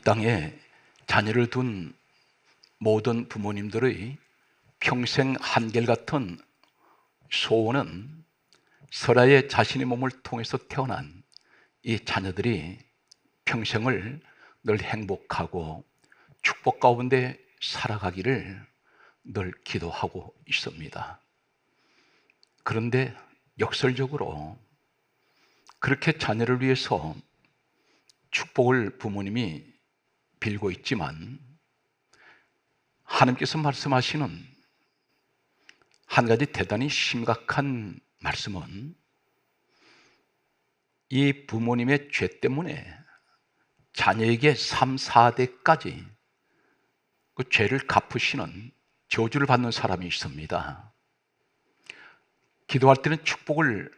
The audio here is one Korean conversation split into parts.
땅에 자녀를 둔 모든 부모님들의 평생 한결같은 소원은 설아의 자신의 몸을 통해서 태어난 이 자녀들이 평생을 늘 행복하고 축복 가운데 살아가기를 늘 기도하고 있습니다. 그런데 역설적으로 그렇게 자녀를 위해서 축복을 부모님이 빌고 있지만 하나님께서 말씀하시는 한 가지 대단히 심각한 말씀은 이 부모님의 죄 때문에 자녀에게 3, 4대까지 그 죄를 갚으시는 저주를 받는 사람이 있습니다. 기도할 때는 축복을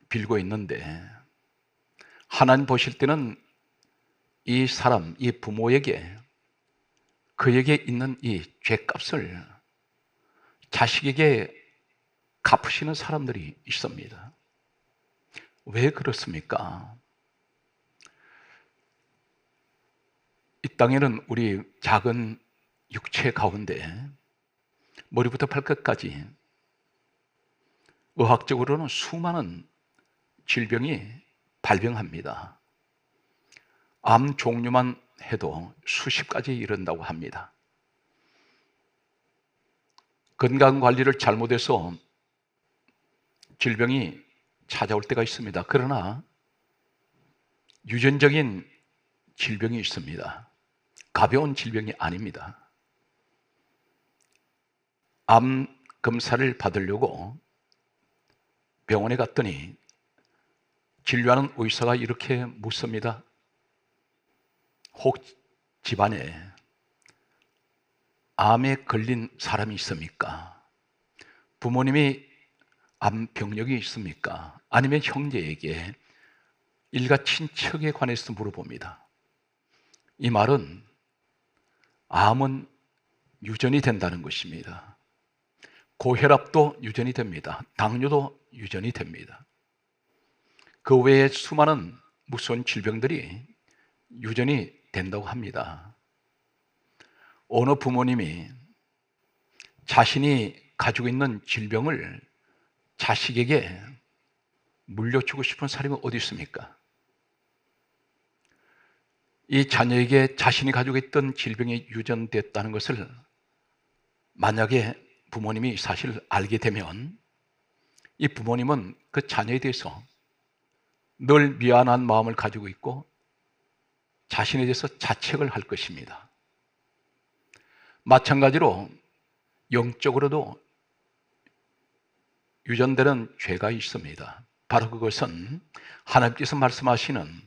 빌고 있는데 하나님 보실 때는 이 사람, 이 부모에게 그에게 있는 이 죄값을 자식에게 갚으시는 사람들이 있습니다. 왜 그렇습니까? 이 땅에는 우리 작은 육체 가운데 머리부터 발끝까지 의학적으로는 수많은 질병이 발병합니다. 암 종류만 해도 수십 가지 이른다고 합니다. 건강관리를 잘못해서 질병이 찾아올 때가 있습니다. 그러나 유전적인 질병이 있습니다. 가벼운 질병이 아닙니다. 암 검사를 받으려고 병원에 갔더니 진료하는 의사가 이렇게 묻습니다. 혹 집안에 암에 걸린 사람이 있습니까? 부모님이 암 병력이 있습니까? 아니면 형제에게 일가 친척에 관해서 물어봅니다. 이 말은 암은 유전이 된다는 것입니다. 고혈압도 유전이 됩니다. 당뇨도 유전이 됩니다. 그 외에 수많은 무서운 질병들이 유전이 된다고 합니다. 어느 부모님이 자신이 가지고 있는 질병을 자식에게 물려주고 싶은 사람이 어디 있습니까? 이 자녀에게 자신이 가지고 있던 질병이 유전됐다는 것을 만약에 부모님이 사실 알게 되면 이 부모님은 그 자녀에 대해서 늘 미안한 마음을 가지고 있고 자신에 대해서 자책을 할 것입니다. 마찬가지로 영적으로도 유전되는 죄가 있습니다. 바로 그것은 하나님께서 말씀하시는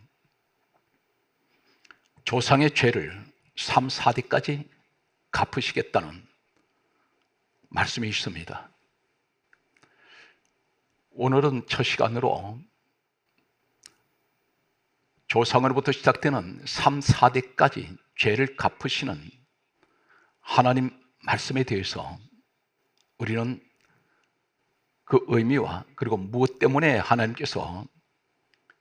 조상의 죄를 3, 4대까지 갚으시겠다는 말씀이 있습니다. 오늘은 첫 시간으로 조상으로부터 시작되는 3, 4대까지 죄를 갚으시는 하나님 말씀에 대해서 우리는 그 의미와 그리고 무엇 때문에 하나님께서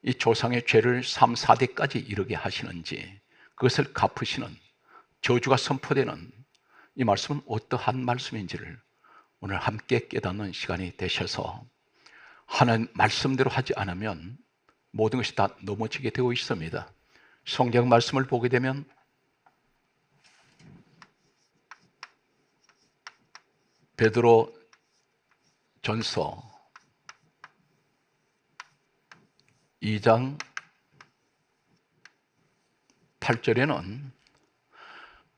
이 조상의 죄를 3, 4대까지 이르게 하시는지 그것을 갚으시는 저주가 선포되는 이 말씀은 어떠한 말씀인지를 오늘 함께 깨닫는 시간이 되셔서 하나님 말씀대로 하지 않으면 모든 것이 다 넘어지게 되어 있습니다. 성경 말씀을 보게 되면 베드로 전서 2장 8절에는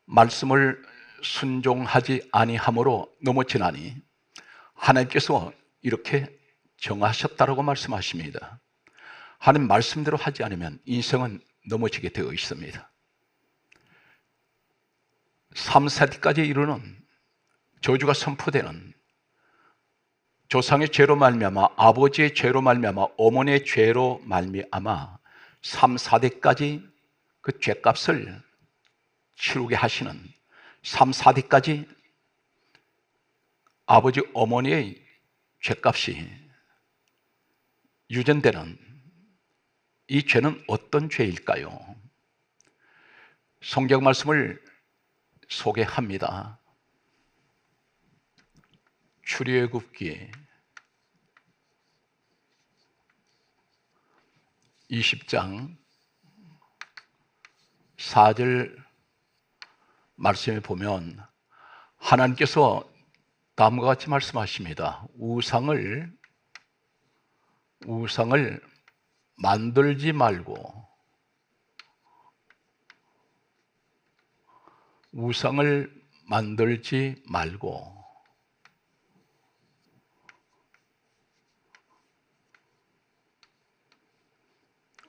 말씀을 순종하지 아니함으로 넘어지나니 하나님께서 이렇게 정하셨다라고 말씀하십니다. 하나님 말씀대로 하지 않으면 인생은 넘어지게 되어 있습니다. 3, 4대까지 이르는 저주가 선포되는 조상의 죄로 말미암아 아버지의 죄로 말미암아 어머니의 죄로 말미암아 3, 4대까지 그 죄값을 치르게 하시는 3, 4대까지 아버지 어머니의 죄값이 유전되는 이 죄는 어떤 죄일까요? 성경 말씀을 소개합니다. 출애굽기 20장 4절 말씀에 보면 하나님께서 다음과 같이 말씀하십니다. 우상을 만들지 말고 우상을 만들지 말고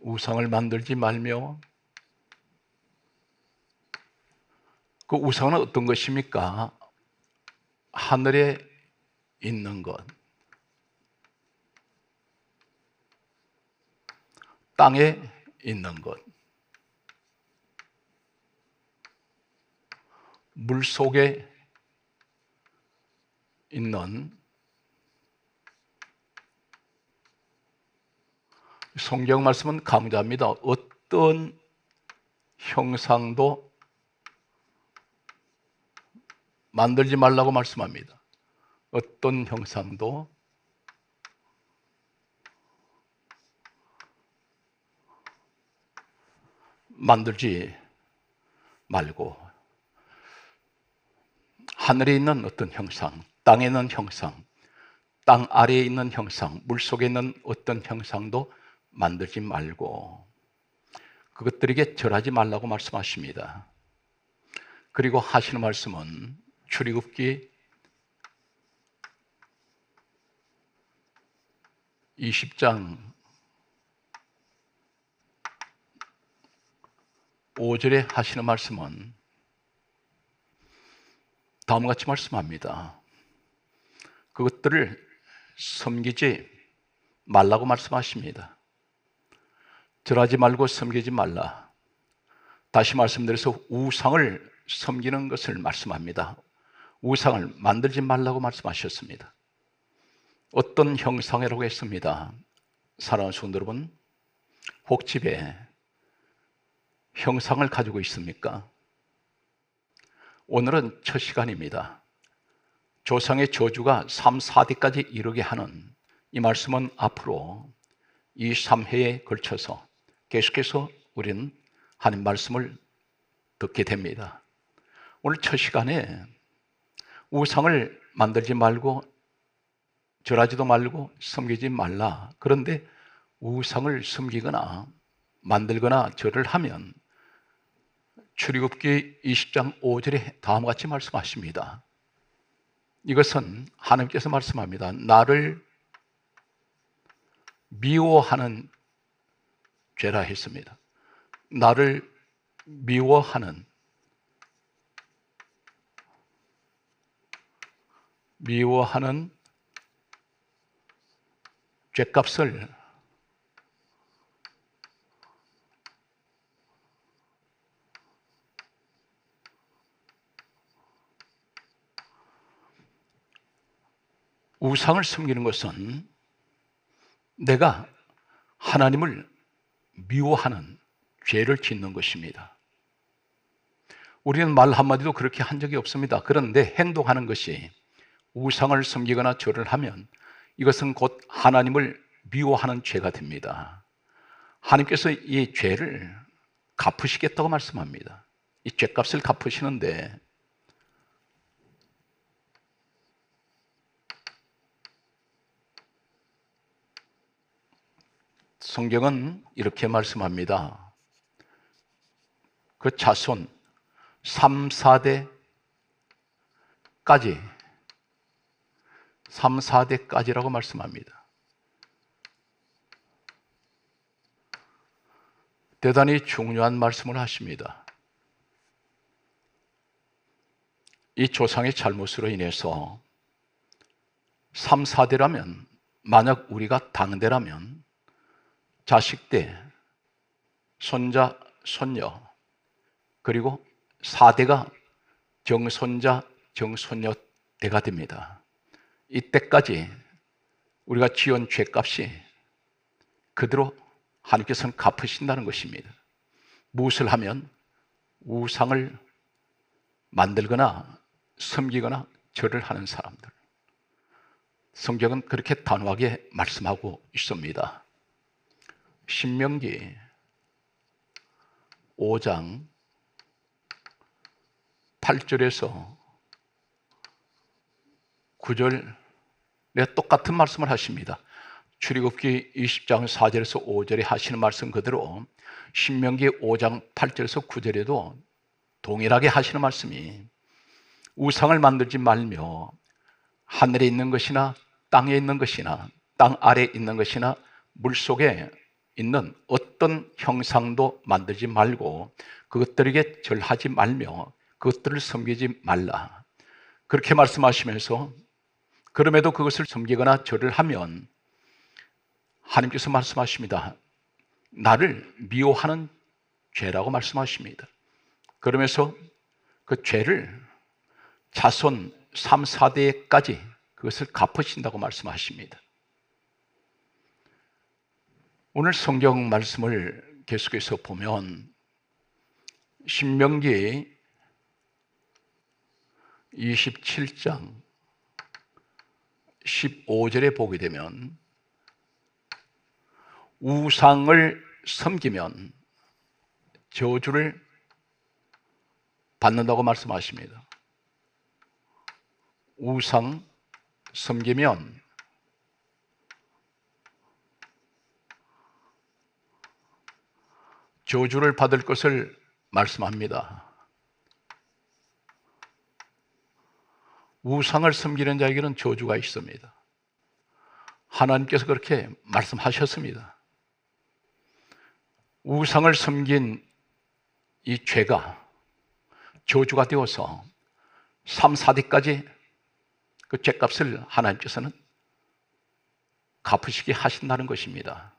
우상을 만들지 말며 그 우상은 어떤 것입니까? 하늘에 있는 것, 땅에 있는 것, 물 속에 있는 성경 말씀은 강조합니다. 어떤 형상도 만들지 말라고 말씀합니다. 어떤 형상도 만들지 말고 하늘에 있는 어떤 형상, 땅에 있는 형상, 땅 아래에 있는 형상, 물 속에 있는 어떤 형상도 만들지 말고 그것들에게 절하지 말라고 말씀하십니다. 그리고 하시는 말씀은 출애굽기 20장 5절에 하시는 말씀은 다음과 같이 말씀합니다. 그것들을 섬기지 말라고 말씀하십니다. 절하지 말고 섬기지 말라. 다시 말씀드려서 우상을 섬기는 것을 말씀합니다. 우상을 만들지 말라고 말씀하셨습니다. 어떤 형상이라고 했습니다. 사랑하는 성도 여러분, 혹 집에 형상을 가지고 있습니까? 오늘은 첫 시간입니다. 조상의 저주가 3, 4대까지 이르게 하는 이 말씀은 앞으로 이 3회에 걸쳐서 계속해서 우리는 하나님 말씀을 듣게 됩니다. 오늘 첫 시간에 우상을 만들지 말고 절하지도 말고 섬기지 말라. 그런데 우상을 섬기거나 만들거나 절을 하면 출애굽기 20장 5절에 다음과 같이 말씀하십니다. 이것은 하나님께서 말씀합니다. 나를 미워하는 죄라 했습니다. 나를 미워하는 죄값을 우상을 섬기는 것은 내가 하나님을 미워하는 죄를 짓는 것입니다. 우리는 말 한마디도 그렇게 한 적이 없습니다. 그런데 행동하는 것이 우상을 섬기거나 절을 하면 이것은 곧 하나님을 미워하는 죄가 됩니다. 하나님께서 이 죄를 갚으시겠다고 말씀합니다. 이 죄값을 갚으시는데 성경은 이렇게 말씀합니다. 그 자손 3, 4대까지라고 말씀합니다. 대단히 중요한 말씀을 하십니다. 이 조상의 잘못으로 인해서 3, 4대라면 만약 우리가 당대라면 자식 때, 손자, 손녀, 그리고 4대가 정손자, 정손녀 때가 됩니다. 이때까지 우리가 지은 죄값이 그대로 하나님께서는 갚으신다는 것입니다. 무엇을 하면? 우상을 만들거나 섬기거나 절을 하는 사람들. 성경은 그렇게 단호하게 말씀하고 있습니다. 신명기 5장 8절에서 9절에 똑같은 말씀을 하십니다. 출애굽기 20장 4절에서 5절에 하시는 말씀 그대로 신명기 5장 8절에서 9절에도 동일하게 하시는 말씀이 우상을 만들지 말며 하늘에 있는 것이나 땅에 있는 것이나 땅 아래에 있는 것이나 물속에 있는 어떤 형상도 만들지 말고 그것들에게 절하지 말며 그것들을 섬기지 말라. 그렇게 말씀하시면서 그럼에도 그것을 섬기거나 절을 하면 하나님께서 말씀하십니다. 나를 미워하는 죄라고 말씀하십니다. 그러면서 그 죄를 자손 3, 4대까지 그것을 갚으신다고 말씀하십니다. 오늘 성경 말씀을 계속해서 보면 신명기 27장 15절에 보게 되면 우상을 섬기면 저주를 받는다고 말씀하십니다. 우상 섬기면 저주를 받을 것을 말씀합니다. 우상을 섬기는 자에게는 저주가 있습니다. 하나님께서 그렇게 말씀하셨습니다. 우상을 섬긴 이 죄가 저주가 되어서 3, 4대까지 그 죄값을 하나님께서는 갚으시게 하신다는 것입니다.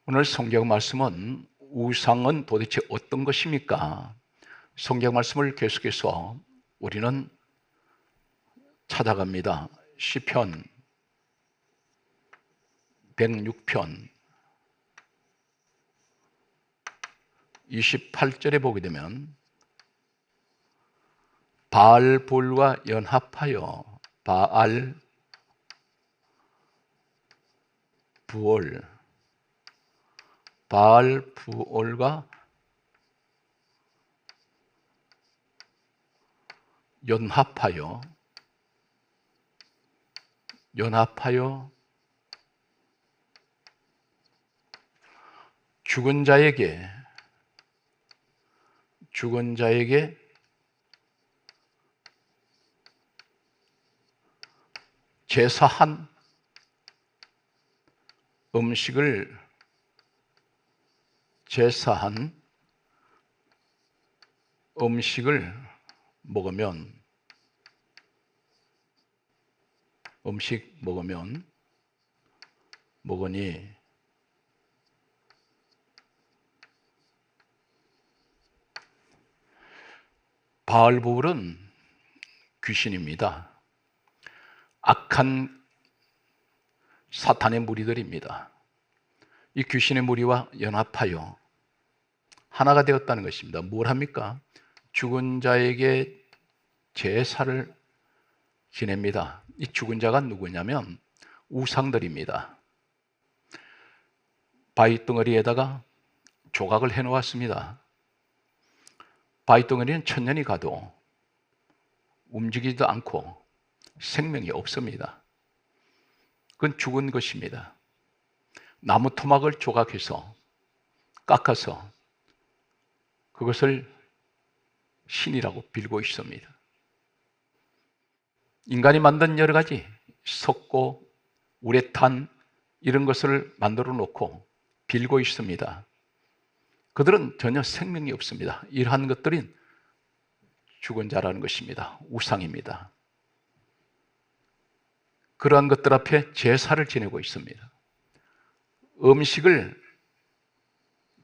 오늘 성경 말씀은 우상은 도대체 어떤 것입니까? 성경 말씀을 계속해서 우리는 찾아갑니다. 시편 106편 28절에 보게 되면 바알볼과 연합하여 바알부올과 연합하여 죽은 자에게 제사한 음식을 먹으니 바알볼은 귀신입니다. 악한 사탄의 무리들입니다. 이 귀신의 무리와 연합하여 하나가 되었다는 것입니다. 뭘 합니까? 죽은 자에게 제사를 지냅니다. 이 죽은 자가 누구냐면 우상들입니다. 바위덩어리에다가 조각을 해놓았습니다. 바위덩어리는 천년이 가도 움직이지도 않고 생명이 없습니다. 그건 죽은 것입니다. 나무 토막을 조각해서 깎아서 그것을 신이라고 빌고 있습니다. 인간이 만든 여러 가지 석고, 우레탄 이런 것을 만들어 놓고 빌고 있습니다. 그들은 전혀 생명이 없습니다. 이러한 것들은 죽은 자라는 것입니다. 우상입니다. 그러한 것들 앞에 제사를 지내고 있습니다. 음식을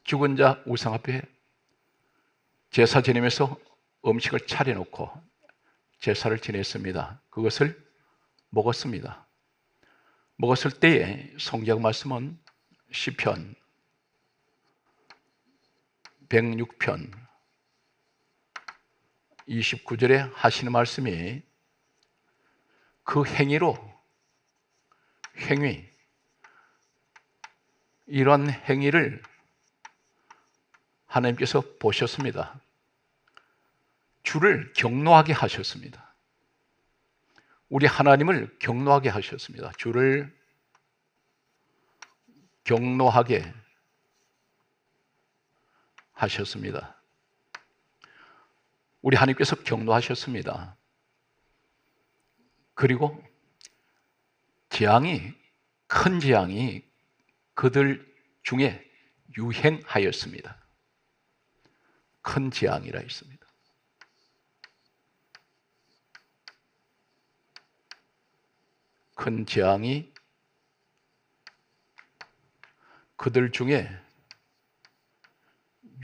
죽은 자 우상 앞에 제사 지내면서 음식을 차려놓고 제사를 지냈습니다. 그것을 먹었습니다. 먹었을 때에 성경 말씀은 시편 106편 29절에 하시는 말씀이 그 행위, 이런 행위를 하나님께서 보셨습니다. 주를 경노하게 하셨습니다. 우리 하나님을 경노하게 하셨습니다. 주를 경노하게 하셨습니다. 우리 하나님께서 경노하셨습니다. 그리고 큰 재앙이 그들 중에 유행하였습니다. 큰 재앙이라 했습니다. 큰 재앙이 그들 중에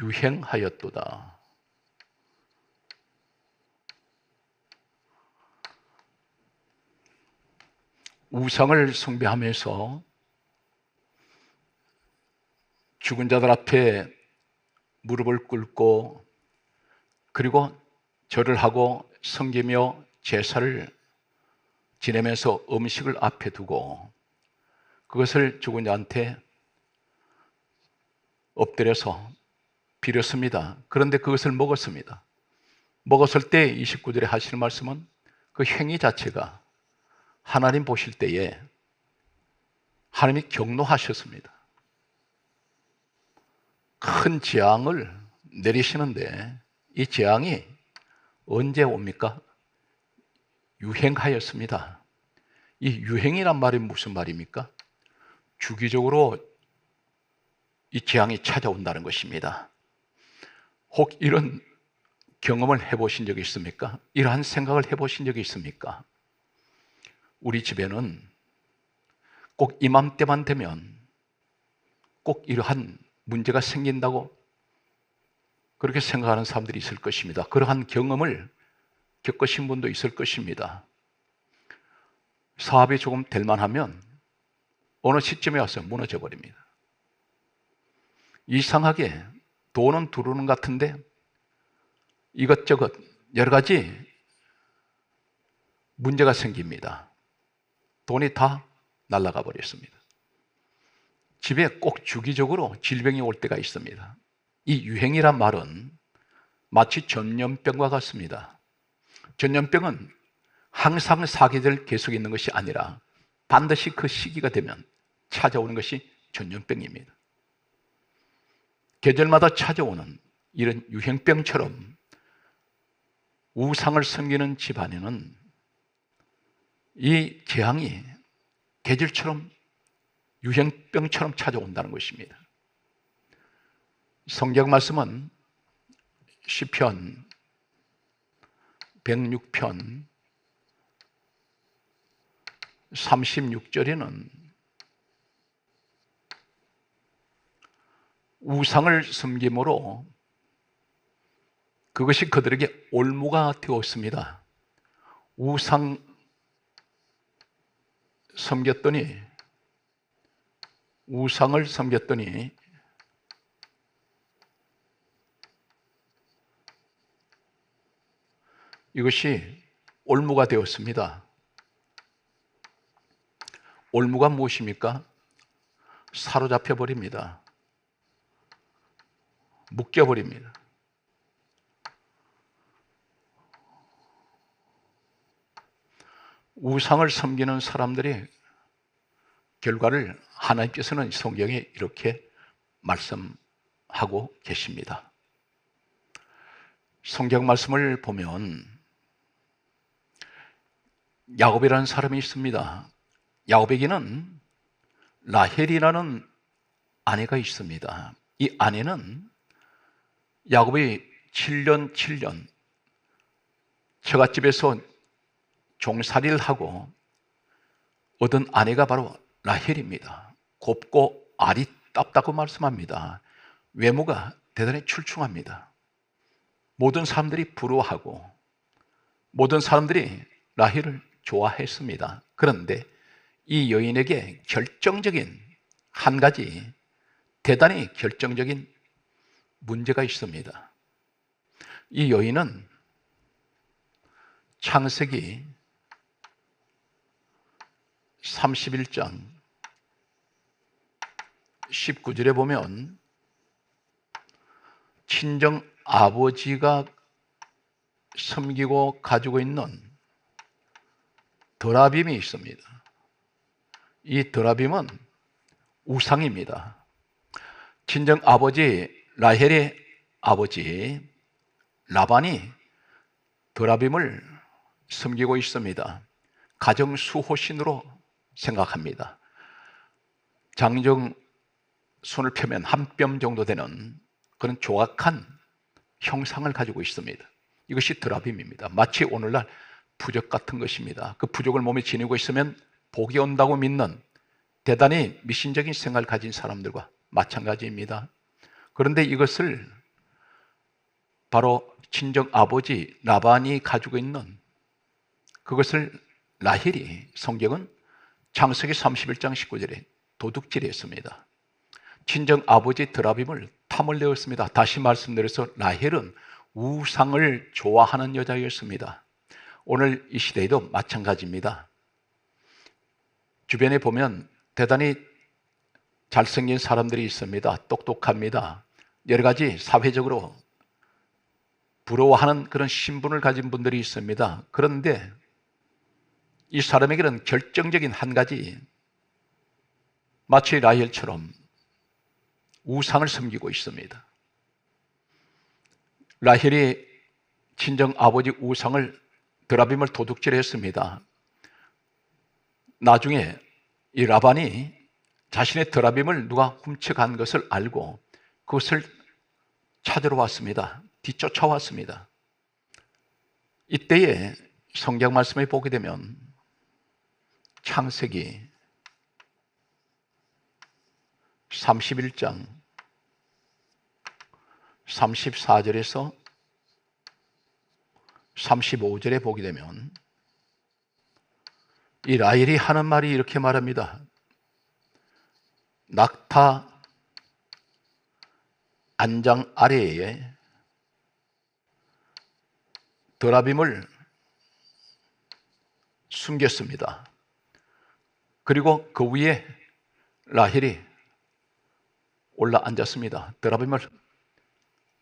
유행하였도다. 우상을 숭배하면서 죽은 자들 앞에 무릎을 꿇고 그리고 절을 하고 섬기며 제사를 지내면서 음식을 앞에 두고 그것을 죽은 자한테 엎드려서 빌었습니다. 그런데 그것을 먹었습니다. 먹었을 때 29절에 하시는 말씀은 그 행위 자체가 하나님 보실 때에 하나님이 경노하셨습니다. 큰 재앙을 내리시는데 이 재앙이 언제 옵니까? 유행하였습니다. 이 유행이란 말이 무슨 말입니까? 주기적으로 이 재앙이 찾아온다는 것입니다. 혹 이런 경험을 해보신 적이 있습니까? 이러한 생각을 해보신 적이 있습니까? 우리 집에는 꼭 이맘때만 되면 꼭 이러한 문제가 생긴다고 그렇게 생각하는 사람들이 있을 것입니다. 그러한 경험을 겪으신 분도 있을 것입니다. 사업이 조금 될 만하면 어느 시점에 와서 무너져 버립니다. 이상하게 돈은 들어오는 것 같은데 이것저것 여러 가지 문제가 생깁니다. 돈이 다 날아가 버렸습니다. 집에 꼭 주기적으로 질병이 올 때가 있습니다. 이 유행이란 말은 마치 전염병과 같습니다. 전염병은 항상 사계절 계속 있는 것이 아니라 반드시 그 시기가 되면 찾아오는 것이 전염병입니다. 계절마다 찾아오는 이런 유행병처럼 우상을 섬기는 집안에는 이 재앙이 계절처럼 유행병처럼 찾아온다는 것입니다. 성경 말씀은 시편 106편 36절에는 우상을 섬김으로 그것이 그들에게 올무가 되었습니다. 우상을 섬겼더니 이것이 올무가 되었습니다. 올무가 무엇입니까? 사로잡혀 버립니다. 묶여 버립니다. 우상을 섬기는 사람들의 결과를 하나님께서는 성경에 이렇게 말씀하고 계십니다. 성경 말씀을 보면 야곱이라는 사람이 있습니다. 야곱에게는 라헬이라는 아내가 있습니다. 이 아내는 야곱이 7년 처갓집에서 종살이를 하고 얻은 아내가 바로 라헬입니다. 곱고 알이 땄다고 말씀합니다. 외모가 대단히 출중합니다. 모든 사람들이 부러워하고 모든 사람들이 라헬을 좋아했습니다. 그런데 이 여인에게 결정적인 한 가지 대단히 결정적인 문제가 있습니다. 이 여인은 창세기 31장 19절에 보면 친정 아버지가 섬기고 가지고 있는 드라빔이 있습니다. 이 드라빔은 우상입니다. 친정 아버지 라헬의 아버지 라반이 드라빔을 섬기고 있습니다. 가정 수호신으로 생각합니다. 장정 손을 펴면 한 뼘 정도 되는 그런 조악한 형상을 가지고 있습니다. 이것이 드라빔입니다. 마치 오늘날 부적 같은 것입니다. 그 부적을 몸에 지니고 있으면 복이 온다고 믿는 대단히 미신적인 생각을 가진 사람들과 마찬가지입니다. 그런데 이것을 바로 친정 아버지 라반이 가지고 있는 그것을 라헬이 성경은 창세기 31장 19절에 도둑질했습니다. 친정 아버지 드라빔을 탐을 내었습니다. 다시 말씀드려서 라헬은 우상을 좋아하는 여자였습니다. 오늘 이 시대에도 마찬가지입니다. 주변에 보면 대단히 잘생긴 사람들이 있습니다. 똑똑합니다. 여러 가지 사회적으로 부러워하는 그런 신분을 가진 분들이 있습니다. 그런데 이 사람에게는 결정적인 한 가지, 마치 라헬처럼 우상을 섬기고 있습니다. 라헬이 친정 아버지 우상을 드라빔을 도둑질했습니다. 나중에 이 라반이 자신의 드라빔을 누가 훔쳐간 것을 알고 그것을 찾으러 왔습니다. 뒤쫓아왔습니다. 이때에 성경 말씀을 보게 되면 창세기 31장 34절에서 35절에 보게 되면 이 라헬이 하는 말이 이렇게 말합니다. 낙타 안장 아래에 드라빔을 숨겼습니다. 그리고 그 위에 라헬이 올라 앉았습니다. 드라빔을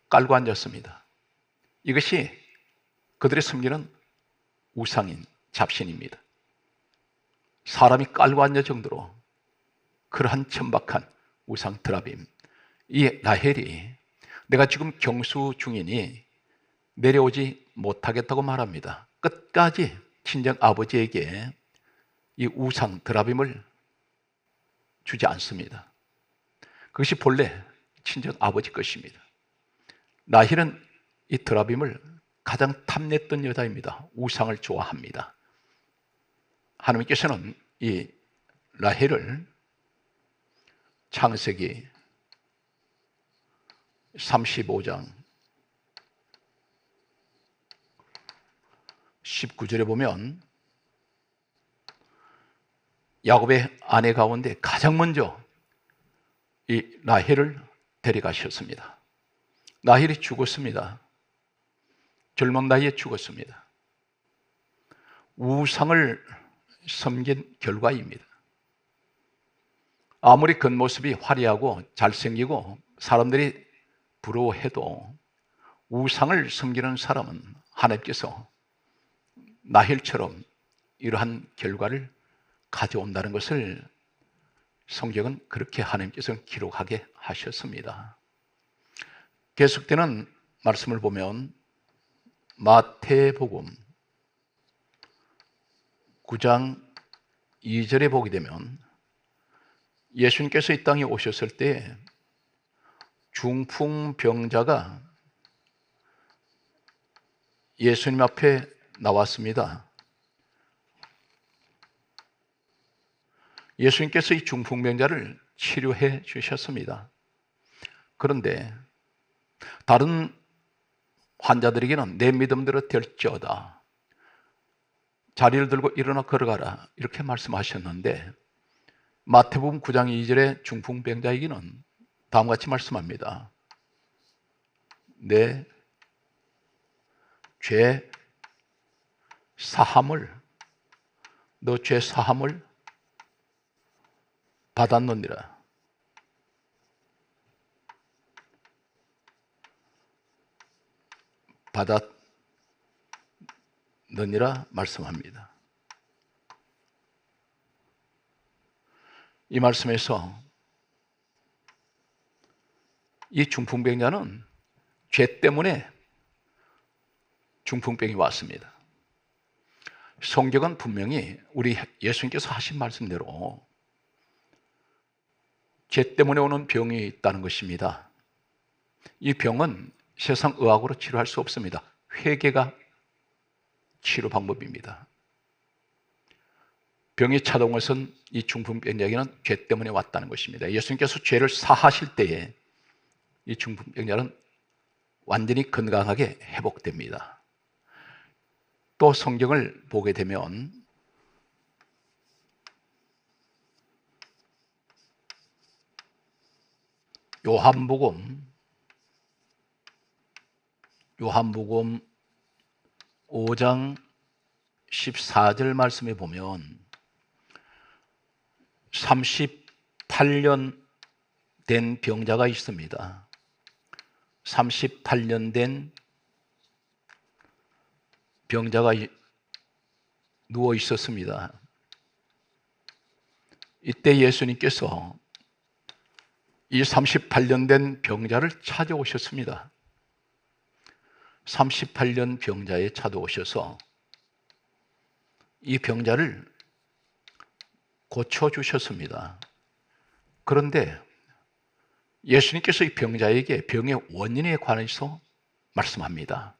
깔고 앉았습니다. 이것이 그들의 숨기는 우상인 잡신입니다. 사람이 깔고 앉을 정도로 그러한 천박한 우상 드라빔. 이 라헬이 내가 지금 경수 중이니 내려오지 못하겠다고 말합니다. 끝까지 친정 아버지에게 이 우상 드라빔을 주지 않습니다. 그것이 본래 친정 아버지 것입니다. 라헬은 이 드라빔을 가장 탐냈던 여자입니다. 우상을 좋아합니다. 하나님께서는 이 라헬을 창세기 35장 19절에 보면 야곱의 아내 가운데 가장 먼저 이 라헬을 데려가셨습니다. 라헬이 죽었습니다. 젊은 나이에 죽었습니다. 우상을 섬긴 결과입니다. 아무리 겉모습이 화려하고 잘생기고 사람들이 부러워해도 우상을 섬기는 사람은 하나님께서 라헬처럼 이러한 결과를 가져온다는 것을 성경은 그렇게 하나님께서 기록하게 하셨습니다. 계속되는 말씀을 보면 마태복음 9장 2절에 보게 되면 예수님께서 이 땅에 오셨을 때 중풍병자가 예수님 앞에 나왔습니다. 예수님께서 이 중풍병자를 치료해 주셨습니다. 그런데 다른 환자들에게는 내 믿음대로 될지어다, 자리를 들고 일어나 걸어가라, 이렇게 말씀하셨는데 마태복음 9장 2절의 중풍병자에게는 다음과 같이 말씀합니다. 내 죄 사함을, 너 죄 사함을 받았느니라. 받았느니라 말씀합니다. 이 말씀에서 이 중풍병자는 죄 때문에 중풍병이 왔습니다. 성경은 분명히 우리 예수님께서 하신 말씀대로 죄 때문에 오는 병이 있다는 것입니다. 이 병은 세상 의학으로 치료할 수 없습니다. 회개가 치료 방법입니다. 병이 찾아온 것은 이 중풍병자에게는 죄 때문에 왔다는 것입니다. 예수님께서 죄를 사하실 때에 이 중풍병자는 완전히 건강하게 회복됩니다. 또 성경을 보게 되면 요한복음 5장 14절 말씀에 보면 38년 된 병자가 있습니다. 38년 된 병자가 누워 있었습니다. 이때 예수님께서 이 38년 된 병자를 찾아오셨습니다. 38년 병자에 찾아오셔서 이 병자를 고쳐주셨습니다. 그런데 예수님께서 이 병자에게 병의 원인에 관해서 말씀합니다.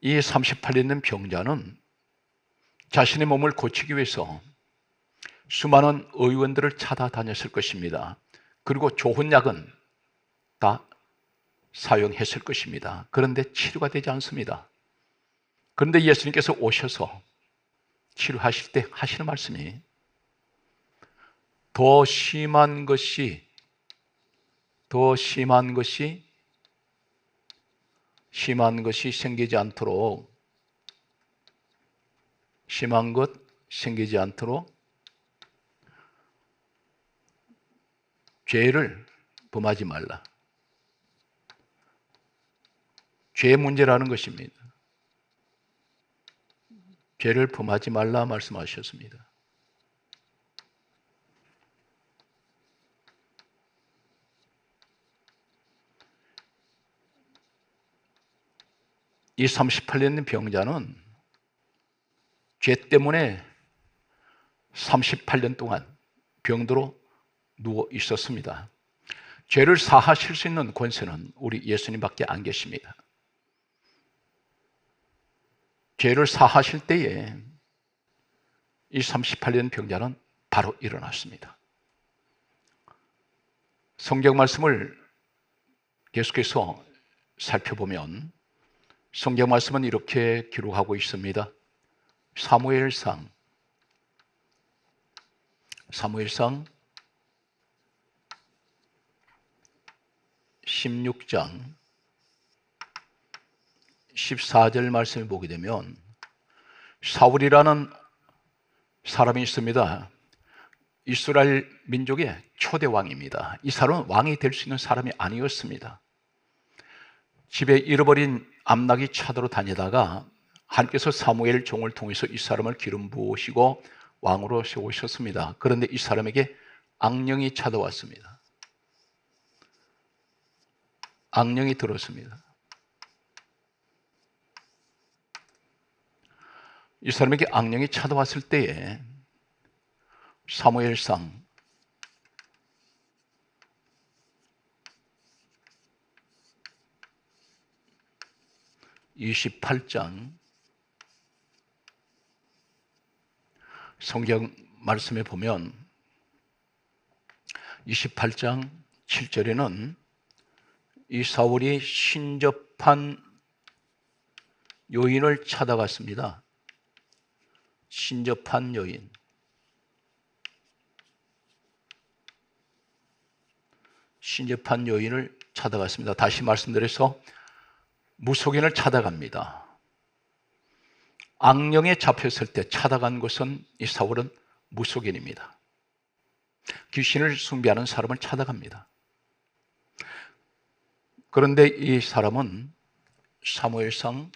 이 38년 된 병자는 자신의 몸을 고치기 위해서 수많은 의원들을 찾아다녔을 것입니다. 그리고 좋은 약은 다 사용했을 것입니다. 그런데 치료가 되지 않습니다. 그런데 예수님께서 오셔서 치료하실 때 하시는 말씀이 더 심한 것이 생기지 않도록 심한 것 생기지 않도록 죄를 범하지 말라. 죄의 문제라는 것입니다. 죄를 범하지 말라 말씀하셨습니다. 이 38년 병자는 죄 때문에 38년 동안 병들어 누워 있었습니다. 죄를 사하실 수 있는 권세는 우리 예수님밖에 안 계십니다. 죄를 사하실 때에 이 38년 병자는 바로 일어났습니다. 성경 말씀을 계속해서 살펴보면 성경 말씀은 이렇게 기록하고 있습니다. 사무엘상 16장 14절 말씀을 보게 되면 사울이라는 사람이 있습니다. 이스라엘 민족의 초대 왕입니다. 이 사람은 왕이 될 수 있는 사람이 아니었습니다. 집에 잃어버린 암낙이 찾으러 다니다가 하나님께서 사무엘 종을 통해서 이 사람을 기름 부으시고 왕으로 세우셨습니다. 그런데 이 사람에게 악령이 찾아왔습니다. 악령이 들었습니다. 이 사람에게 악령이 찾아왔을 때에 사무엘상 28장 성경 말씀에 보면 28장 7절에는 이 사울이 신접한 여인을 찾아갔습니다. 신접한 여인. 신접한 여인을 찾아갔습니다. 다시 말씀드려서 무속인을 찾아갑니다. 악령에 잡혔을 때 찾아간 곳은 이 사울은 무속인입니다. 귀신을 숭배하는 사람을 찾아갑니다. 그런데 이 사람은 사무엘상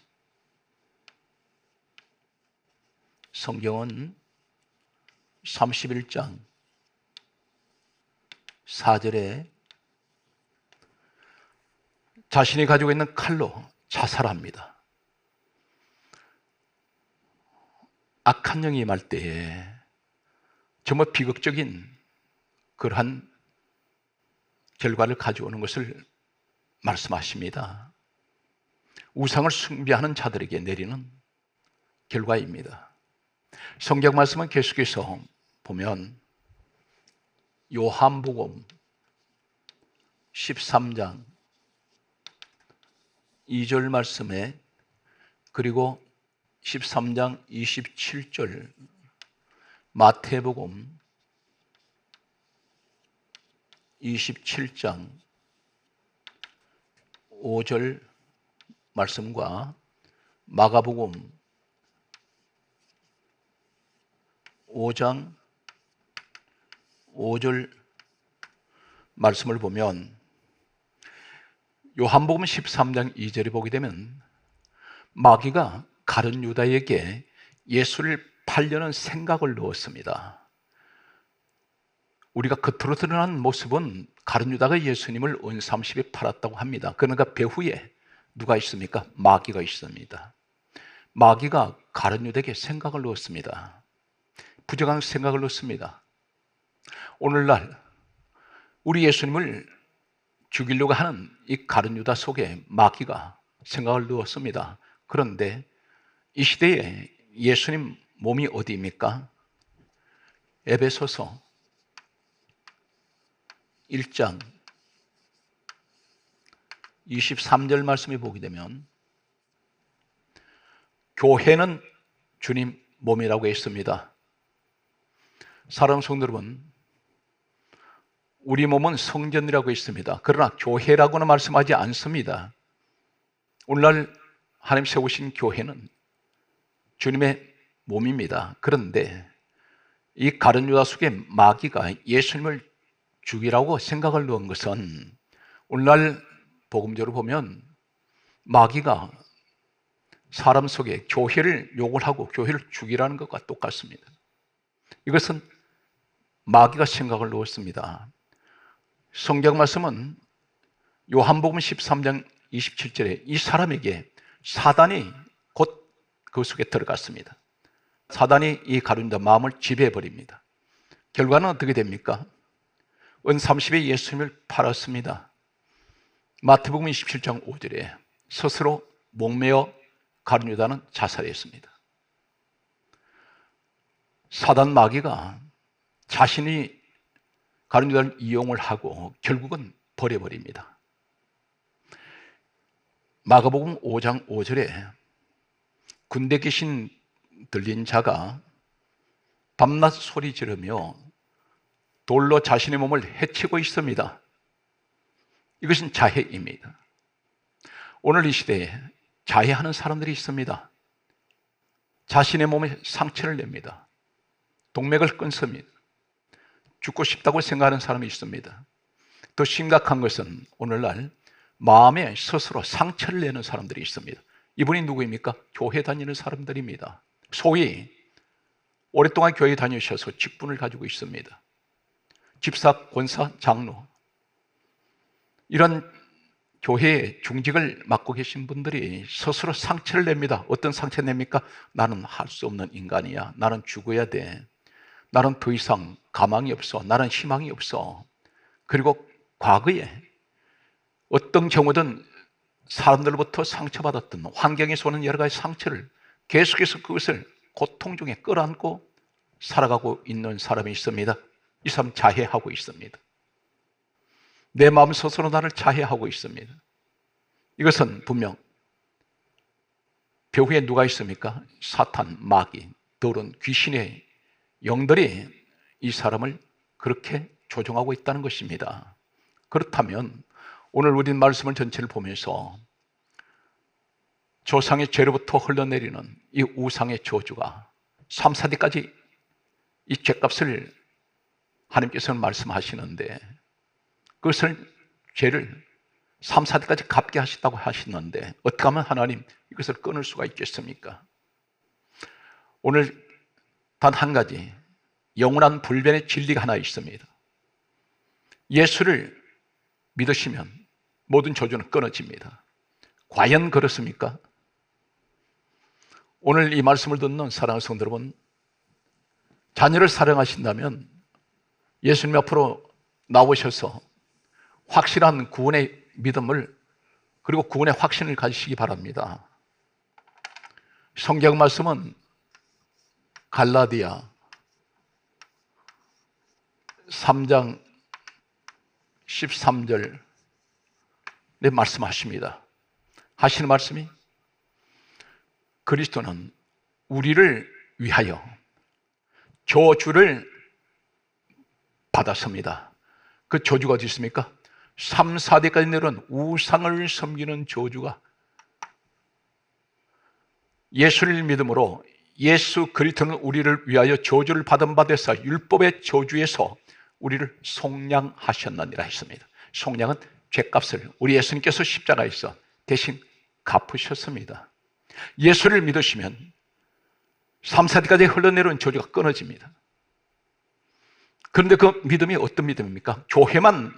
성경은 31장 4절에 자신이 가지고 있는 칼로 자살합니다. 악한 영이 임할 때에 정말 비극적인 그러한 결과를 가져오는 것을 말씀하십니다. 우상을 숭배하는 자들에게 내리는 결과입니다. 성경 말씀은 계속해서 보면 요한복음 13장 2절 말씀에 그리고 13장 27절 마태복음 27장 5절 말씀과 마가복음 5장 5절 말씀을 보면 요한복음 13장 2절에 보게 되면 마귀가 가룟 유다에게 예수를 팔려는 생각을 넣었습니다. 우리가 겉으로 드러난 모습은 가룟 유다가 예수님을 은 30에 팔았다고 합니다. 그러니까 배후에 누가 있습니까? 마귀가 있습니다. 마귀가 가룟 유다에게 생각을 넣었습니다. 부정한 생각을 넣습니다. 오늘날 우리 예수님을 죽이려고 하는 이 가룟 유다 속에 마귀가 생각을 넣었습니다. 그런데 이 시대에 예수님 몸이 어디입니까? 에베소서 1장 23절 말씀에 보게 되면 교회는 주님 몸이라고 했습니다. 사랑하는 성도 여러분, 우리 몸은 성전이라고 했습니다. 그러나 교회라고는 말씀하지 않습니다. 오늘날 하나님 세우신 교회는 주님의 몸입니다. 그런데 이 가룟 유다 속에 마귀가 예수님을 죽이라고 생각을 넣은 것은 오늘날 복음적으로 보면 마귀가 사람 속에 교회를 욕을 하고 교회를 죽이라는 것과 똑같습니다. 이것은 마귀가 생각을 넣었습니다. 성경 말씀은 요한복음 13장 27절에 이 사람에게 사단이 곧 그 속에 들어갔습니다. 사단이 이 가룟 유다 마음을 지배해버립니다. 결과는 어떻게 됩니까? 은 30에 예수님을 팔았습니다. 마태복음 27장 5절에 스스로 목매어 가룟 유다는 자살했습니다. 사단 마귀가 자신이 가룟 유다를 이용을 하고 결국은 버려버립니다. 마가복음 5장 5절에 군대 귀신 들린 자가 밤낮 소리 지르며 돌로 자신의 몸을 해치고 있습니다. 이것은 자해입니다. 오늘 이 시대에 자해하는 사람들이 있습니다. 자신의 몸에 상처를 냅니다. 동맥을 끊습니다. 죽고 싶다고 생각하는 사람이 있습니다. 더 심각한 것은 오늘날 마음에 스스로 상처를 내는 사람들이 있습니다. 이분이 누구입니까? 교회 다니는 사람들입니다. 소위 오랫동안 교회 다니셔서 직분을 가지고 있습니다. 집사, 권사, 장로, 이런 교회의 중직을 맡고 계신 분들이 스스로 상처를 냅니다. 어떤 상처 냅니까? 나는 할 수 없는 인간이야. 나는 죽어야 돼. 나는 더 이상 가망이 없어. 나는 희망이 없어. 그리고 과거에 어떤 경우든 사람들로부터 상처받았던 환경에서 오는 여러 가지 상처를 계속해서 그것을 고통 중에 끌어안고 살아가고 있는 사람이 있습니다. 이 사람 자해하고 있습니다. 내 마음 스스로 나를 자해하고 있습니다. 이것은 분명 배후에 누가 있습니까? 사탄, 마귀, 더러운 귀신의 영들이 이 사람을 그렇게 조종하고 있다는 것입니다. 그렇다면 오늘 우린 말씀을 전체를 보면서 조상의 죄로부터 흘러내리는 이 우상의 저주가 3, 4대까지 이 죄값을 하나님께서는 말씀하시는데, 그것을 죄를 3, 4대까지 갚게 하신다고 하시는데 어떻게 하면 하나님 이것을 끊을 수가 있겠습니까? 오늘 단 한 가지 영원한 불변의 진리가 하나 있습니다. 예수를 믿으시면 모든 저주는 끊어집니다. 과연 그렇습니까? 오늘 이 말씀을 듣는 사랑하는 성도 여러분, 자녀를 사랑하신다면 예수님 앞으로 나오셔서 확실한 구원의 믿음을, 그리고 구원의 확신을 가지시기 바랍니다. 성경 말씀은 갈라디아 3장 13절에 말씀하십니다. 하시는 말씀이, 그리스도는 우리를 위하여 저주를 받았습니다. 그 저주가 어디 있습니까? 3, 4대까지 내려온 우상을 섬기는 저주가, 예수를 믿음으로 예수 그리스도는 우리를 위하여 저주를 받은 바 되사 율법의 저주에서 우리를 속량하셨느니라 했습니다. 속량은 죄값을 우리 예수님께서 십자가에서 대신 갚으셨습니다. 예수를 믿으시면 3, 4대까지 흘러내려온 저주가 끊어집니다. 그런데 그 믿음이 어떤 믿음입니까? 교회만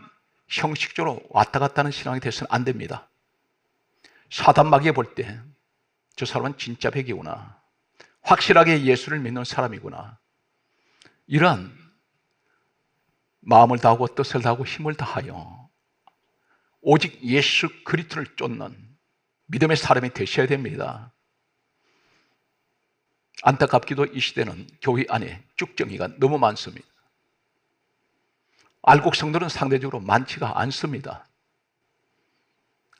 형식적으로 왔다 갔다 하는 신앙이 돼서는 안 됩니다. 사단 마귀에 볼 때 저 사람은 진짜 백이구나, 확실하게 예수를 믿는 사람이구나, 이러한 마음을 다하고 뜻을 다하고 힘을 다하여 오직 예수 그리스도를 쫓는 믿음의 사람이 되셔야 됩니다. 안타깝게도 이 시대는 교회 안에 쭉정이가 너무 많습니다. 알곡성들은 상대적으로 많지가 않습니다.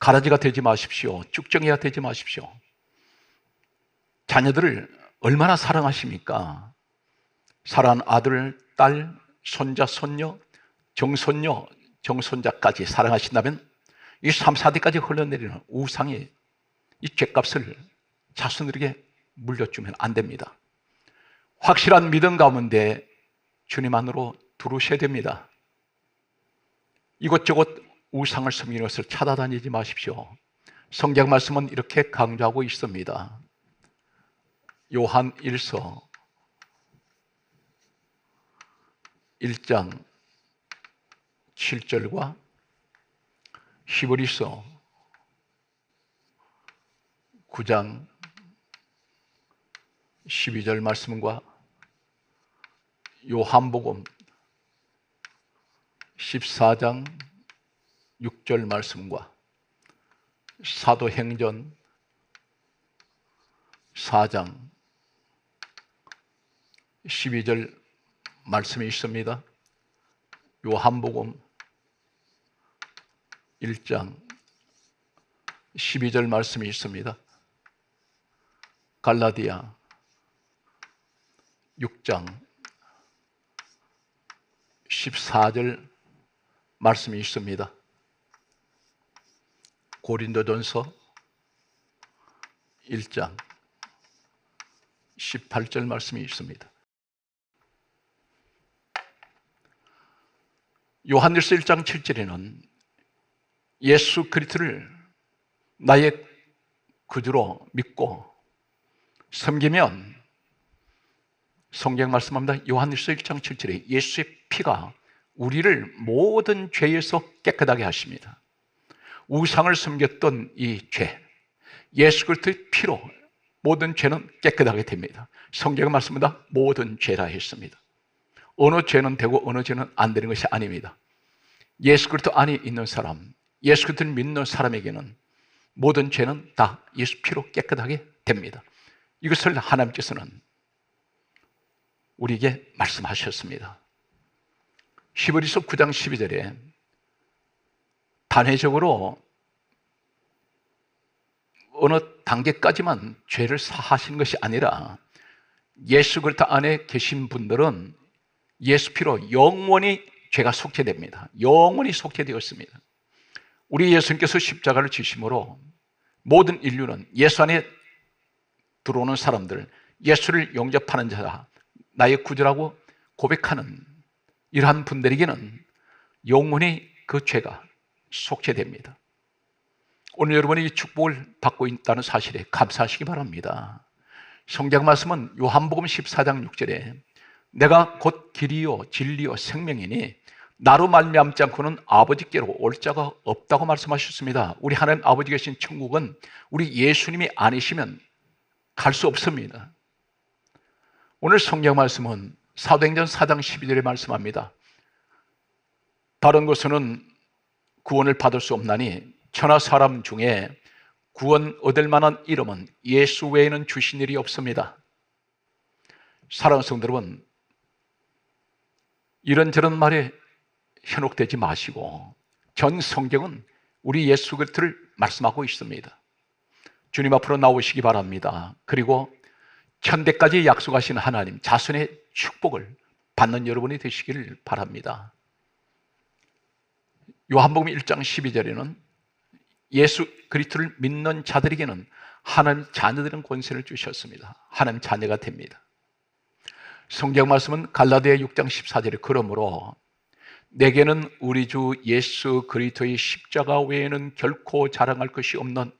가라지가 되지 마십시오. 쭉정이가 되지 마십시오. 자녀들을 얼마나 사랑하십니까? 사랑하는 아들, 딸, 손자, 손녀, 정손녀, 정손자까지 사랑하신다면 이 3, 4대까지 흘러내리는 우상의 이 죄값을 자손들에게 물려주면 안 됩니다. 확실한 믿음 가운데 주님 안으로 들어오셔야 됩니다. 이것저것 우상을 섬기는 것을 찾아다니지 마십시오. 성경 말씀은 이렇게 강조하고 있습니다. 요한 1서 1장 7절과 히브리서 9장 12절 말씀과 요한복음 14장 6절 말씀과 사도행전 4장 12절 말씀이 있습니다. 요한복음 1장 12절 말씀이 있습니다. 갈라디아 6장 14절 말씀이 있습니다. 고린도전서 1장 18절 말씀이 있습니다. 요한일서 1장 7절에는 예수 그리스도를 나의 구주로 믿고 섬기면, 성경 말씀합니다. 요한일서 1장 7절에 예수의 피가 우리를 모든 죄에서 깨끗하게 하십니다. 우상을 섬겼던 이 죄, 예수 그리스도의 피로 모든 죄는 깨끗하게 됩니다. 성경 말씀입니다. 모든 죄라 했습니다. 어느 죄는 되고 어느 죄는 안 되는 것이 아닙니다. 예수 그리스도 안에 있는 사람, 예수 그리스도를 믿는 사람에게는 모든 죄는 다 예수 피로 깨끗하게 됩니다. 이것을 하나님께서는 우리에게 말씀하셨습니다. 히브리서 9장 12절에 단회적으로 어느 단계까지만 죄를 사하시는 것이 아니라 예수 그리스도 안에 계신 분들은 예수 피로 영원히 죄가 속죄됩니다. 영원히 속죄되었습니다. 우리 예수님께서 십자가를 지심으로 모든 인류는 예수 안에 들어오는 사람들, 예수를 영접하는 자, 나의 구주라고 고백하는 이러한 분들에게는 영원히 그 죄가 속죄됩니다. 오늘 여러분이 이 축복을 받고 있다는 사실에 감사하시기 바랍니다. 성경 말씀은 요한복음 14장 6절에 내가 곧 길이요 진리요 생명이니 나로 말미암지 않고는 아버지께로 올 자가 없다고 말씀하셨습니다. 우리 하나님 아버지 계신 천국은 우리 예수님이 아니시면 갈 수 없습니다. 오늘 성경 말씀은 사도행전 4장 12절에 말씀합니다. 다른 곳에는 구원을 받을 수 없나니 천하 사람 중에 구원 얻을 만한 이름은 예수 외에는 주신 일이 없습니다. 사랑하는 성도 여러분, 이런저런 말에 현혹되지 마시고 전 성경은 우리 예수 그리스도를 말씀하고 있습니다. 주님 앞으로 나오시기 바랍니다. 그리고 천대까지 약속하신 하나님 자손의 축복을 받는 여러분이 되시기를 바랍니다. 요한복음 1장 12절에는 예수 그리스도를 믿는 자들에게는 하나님 자녀들은 권세를 주셨습니다. 하나님 자녀가 됩니다. 성경 말씀은 갈라디아 6장 14절에 그러므로 내게는 우리 주 예수 그리스도의 십자가 외에는 결코 자랑할 것이 없는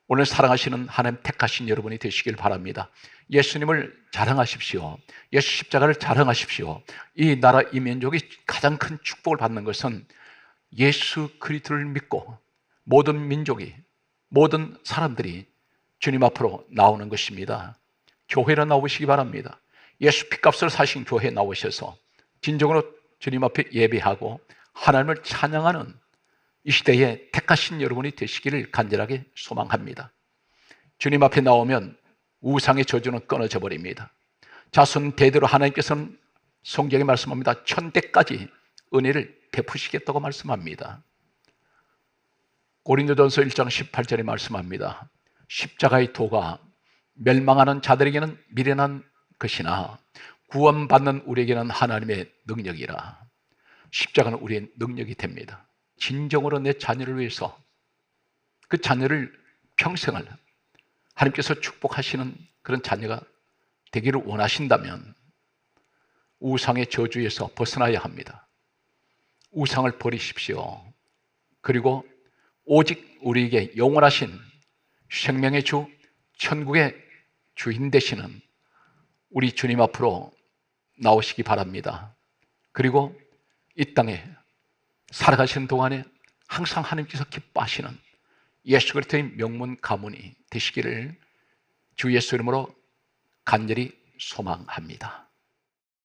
오늘 사랑하시는 하나님 택하신 여러분이 되시길 바랍니다. 예수님을 자랑하십시오. 예수 십자가를 자랑하십시오. 이 나라 이 민족이 가장 큰 축복을 받는 것은 예수 그리스도를 믿고 모든 민족이 모든 사람들이 주님 앞으로 나오는 것입니다. 교회로 나오시기 바랍니다. 예수 피값을 사신 교회에 나오셔서 진정으로 주님 앞에 예배하고 하나님을 찬양하는 이 시대에 택하신 여러분이 되시기를 간절하게 소망합니다. 주님 앞에 나오면 우상의 저주는 끊어져 버립니다. 자손 대대로 하나님께서는 성경에 말씀합니다. 천대까지 은혜를 베푸시겠다고 말씀합니다. 고린도전서 1장 18절에 말씀합니다. 십자가의 도가 멸망하는 자들에게는 미련한 것이나 구원받는 우리에게는 하나님의 능력이라. 십자가는 우리의 능력이 됩니다. 진정으로 내 자녀를 위해서 그 자녀를 평생을 하나님께서 축복하시는 그런 자녀가 되기를 원하신다면 우상의 저주에서 벗어나야 합니다. 우상을 버리십시오. 그리고 오직 우리에게 영원하신 생명의 주, 천국의 주인 되시는 우리 주님 앞으로 나오시기 바랍니다. 그리고 이 땅에 살아가시는 동안에 항상 하나님께서 기뻐하시는 예수 그리스도의 명문 가문이 되시기를 주 예수 이름으로 간절히 소망합니다.